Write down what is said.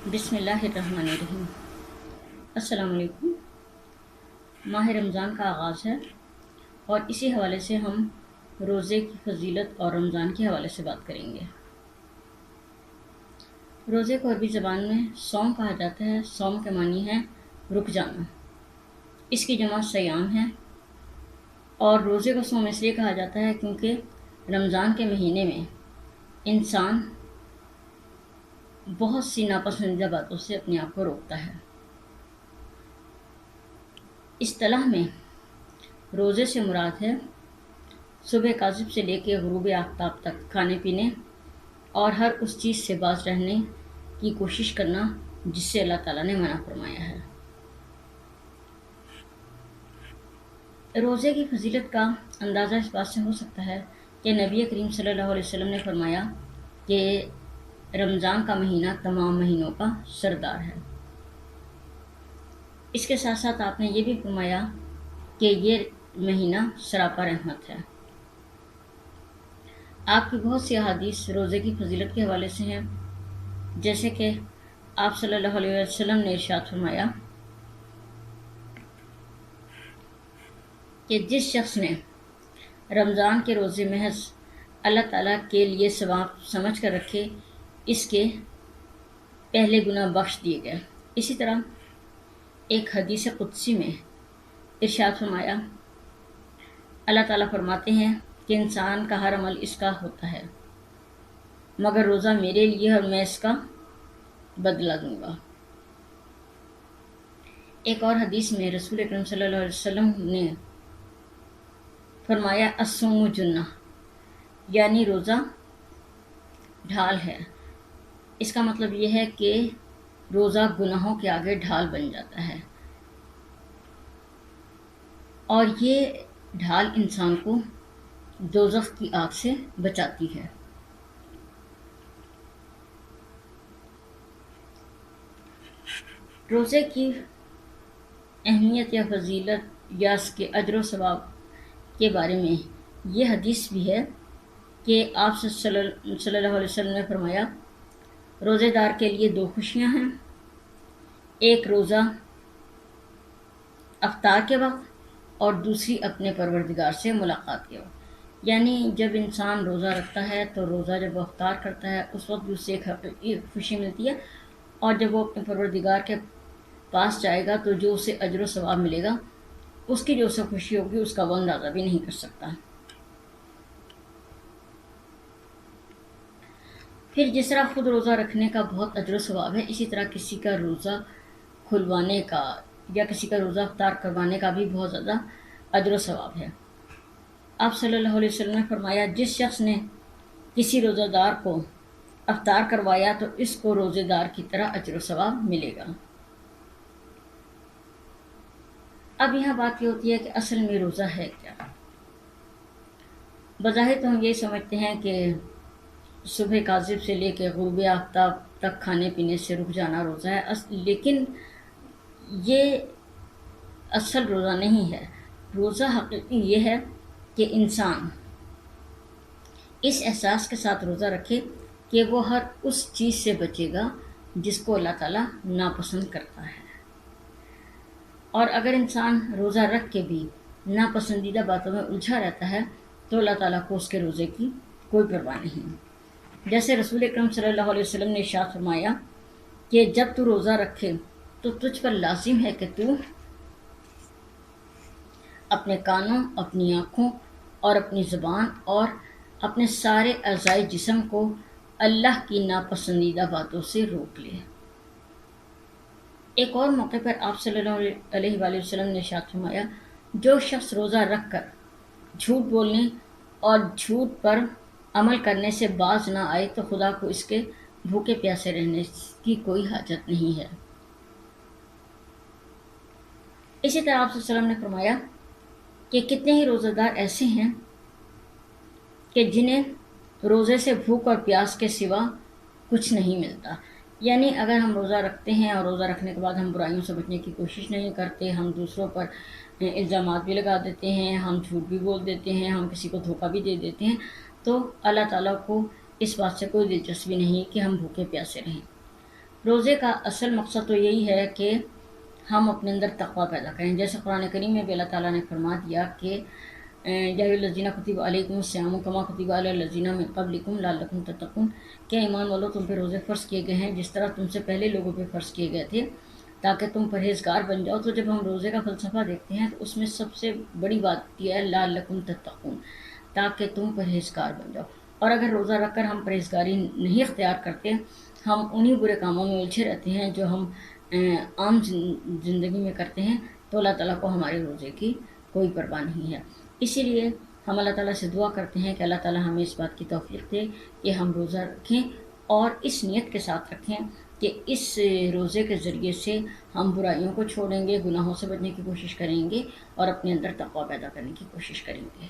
بسم اللہ الرحمن الرحیم۔ السلام علیکم۔ ماہ رمضان کا آغاز ہے اور اسی حوالے سے ہم روزے کی فضیلت اور رمضان کے حوالے سے بات کریں گے۔ روزے کو عربی زبان میں صوم کہا جاتا ہے۔ صوم کے معنی ہے رک جانا، اس کی جمع صیام ہے، اور روزے کو صوم اس لیے کہا جاتا ہے کیونکہ رمضان کے مہینے میں انسان بہت سی ناپسندیدہ باتوں سے اپنے آپ کو روکتا ہے۔ اصطلاح میں روزے سے مراد ہے صبح کاذب سے لے کے غروب آفتاب تک کھانے پینے اور ہر اس چیز سے باز رہنے کی کوشش کرنا جس سے اللہ تعالیٰ نے منع فرمایا ہے۔ روزے کی فضیلت کا اندازہ اس بات سے ہو سکتا ہے کہ نبی کریم صلی اللہ علیہ وسلم نے فرمایا کہ رمضان کا مہینہ تمام مہینوں کا سردار ہے۔ اس کے ساتھ ساتھ آپ نے یہ بھی فرمایا کہ یہ مہینہ سراپا رحمت ہے۔ آپ کی بہت سی احادیث روزے کی فضیلت کے حوالے سے ہیں، جیسے کہ آپ صلی اللہ علیہ وسلم نے ارشاد فرمایا کہ جس شخص نے رمضان کے روزے محض اللہ تعالیٰ کے لیے ثواب سمجھ کر رکھے، اس کے پہلے گناہ بخش دیے گئے۔ اسی طرح ایک حدیث قدسی میں ارشاد فرمایا، اللہ تعالیٰ فرماتے ہیں کہ انسان کا ہر عمل اس کا ہوتا ہے مگر روزہ میرے لیے، اور میں اس کا بدلہ دوں گا۔ ایک اور حدیث میں رسول اکرم صلی اللہ علیہ وسلم نے فرمایا، الصوم جنہ، یعنی روزہ ڈھال ہے۔ اس کا مطلب یہ ہے کہ روزہ گناہوں کے آگے ڈھال بن جاتا ہے، اور یہ ڈھال انسان کو دوزخ کی آگ سے بچاتی ہے۔ روزے کی اہمیت یا فضیلت یا اس کے اجر و ثواب کے بارے میں یہ حدیث بھی ہے کہ آپ صلی اللہ علیہ وسلم نے فرمایا، روزے دار کے لیے دو خوشیاں ہیں، ایک روزہ افطار کے وقت اور دوسری اپنے پروردگار سے ملاقات کے وقت۔ یعنی جب انسان روزہ رکھتا ہے تو روزہ جب وہ افطار کرتا ہے اس وقت بھی اسے ایک حقیقی خوشی ملتی ہے، اور جب وہ اپنے پروردگار کے پاس جائے گا تو جو اسے اجر و ثواب ملے گا، اس کی جو اسے خوشی ہوگی اس کا وہ اندازہ بھی نہیں کر سکتا۔ پھر جس طرح خود روزہ رکھنے کا بہت اجر و ثواب ہے، اسی طرح کسی کا روزہ کھلوانے کا یا کسی کا روزہ افطار کروانے کا بھی بہت زیادہ اجر و ثواب ہے۔ آپ صلی اللہ علیہ وسلم نے فرمایا، جس شخص نے کسی روزہ دار کو افطار کروایا تو اس کو روزے دار کی طرح اجر و ثواب ملے گا۔ اب یہاں بات یہ ہوتی ہے کہ اصل میں روزہ ہے کیا؟ بظاہر تو ہم یہ سمجھتے ہیں کہ صبح کاذب سے لے کے غروب آفتاب تک کھانے پینے سے رک جانا روزہ ہے، لیکن یہ اصل روزہ نہیں ہے۔ روزہ حقیقی یہ ہے کہ انسان اس احساس کے ساتھ روزہ رکھے کہ وہ ہر اس چیز سے بچے گا جس کو اللہ تعالیٰ ناپسند کرتا ہے، اور اگر انسان روزہ رکھ کے بھی ناپسندیدہ باتوں میں الجھا رہتا ہے تو اللہ تعالیٰ کو اس کے روزے کی کوئی پرواہ نہیں۔ جیسے رسول اکرم صلی اللہ علیہ وسلم نے ارشاد فرمایا کہ جب تو روزہ رکھے تو تجھ پر لازم ہے کہ تو اپنے کانوں، اپنی آنکھوں اور اپنی زبان اور اپنے سارے اعضائے جسم کو اللہ کی ناپسندیدہ باتوں سے روک لے۔ ایک اور موقع پر آپ صلی اللہ علیہ وآلہ وسلم نے ارشاد فرمایا، جو شخص روزہ رکھ کر جھوٹ بولنے اور جھوٹ پر عمل کرنے سے باز نہ آئے تو خدا کو اس کے بھوکے پیاسے رہنے کی کوئی حاجت نہیں ہے۔ اسی طرح آپ صلی اللہ علیہ وسلم نے فرمایا کہ کتنے ہی روزہ دار ایسے ہیں کہ جنہیں روزے سے بھوک اور پیاس کے سوا کچھ نہیں ملتا۔ یعنی اگر ہم روزہ رکھتے ہیں اور روزہ رکھنے کے بعد ہم برائیوں سے بچنے کی کوشش نہیں کرتے، ہم دوسروں پر الزامات بھی لگا دیتے ہیں، ہم جھوٹ بھی بول دیتے ہیں، ہم کسی کو دھوکہ بھی دے دیتے ہیں، تو اللہ تعالیٰ کو اس بات سے کوئی دلچسپی نہیں کہ ہم بھوکے پیاسے رہیں۔ روزے کا اصل مقصد تو یہی ہے کہ ہم اپنے اندر تقوی پیدا کریں، جیسے قرآن کریم میں بھی اللہ تعالیٰ نے فرما دیا کہ یا ایھا الذین کتب علیکم الصیام کما کتب علی الذین من قبلکم لعلکم تتقون، کہ ایمان والو تم پہ روزے فرض کیے گئے ہیں جس طرح تم سے پہلے لوگوں پہ فرض کیے گئے تھے تاکہ تم پرہیزگار بن جاؤ۔ تو جب ہم روزے کا فلسفہ دیکھتے ہیں تو اس میں سب سے بڑی بات یہ ہے لعلکم تتقون، تاکہ تم پرہیزگار بن جاؤ۔ اور اگر روزہ رکھ کر ہم پرہیزگاری نہیں اختیار کرتے، ہم انہی برے کاموں میں الجھے رہتے ہیں جو ہم عام زندگی میں کرتے ہیں، تو اللہ تعالیٰ کو ہمارے روزے کی کوئی پرواہ نہیں ہے۔ اسی لیے ہم اللہ تعالیٰ سے دعا کرتے ہیں کہ اللہ تعالیٰ ہمیں اس بات کی توفیق دے کہ ہم روزہ رکھیں، اور اس نیت کے ساتھ رکھیں کہ اس روزے کے ذریعے سے ہم برائیوں کو چھوڑیں گے، گناہوں سے بچنے کی کوشش کریں گے اور اپنے اندر تقویٰ پیدا کرنے کی کوشش کریں گے۔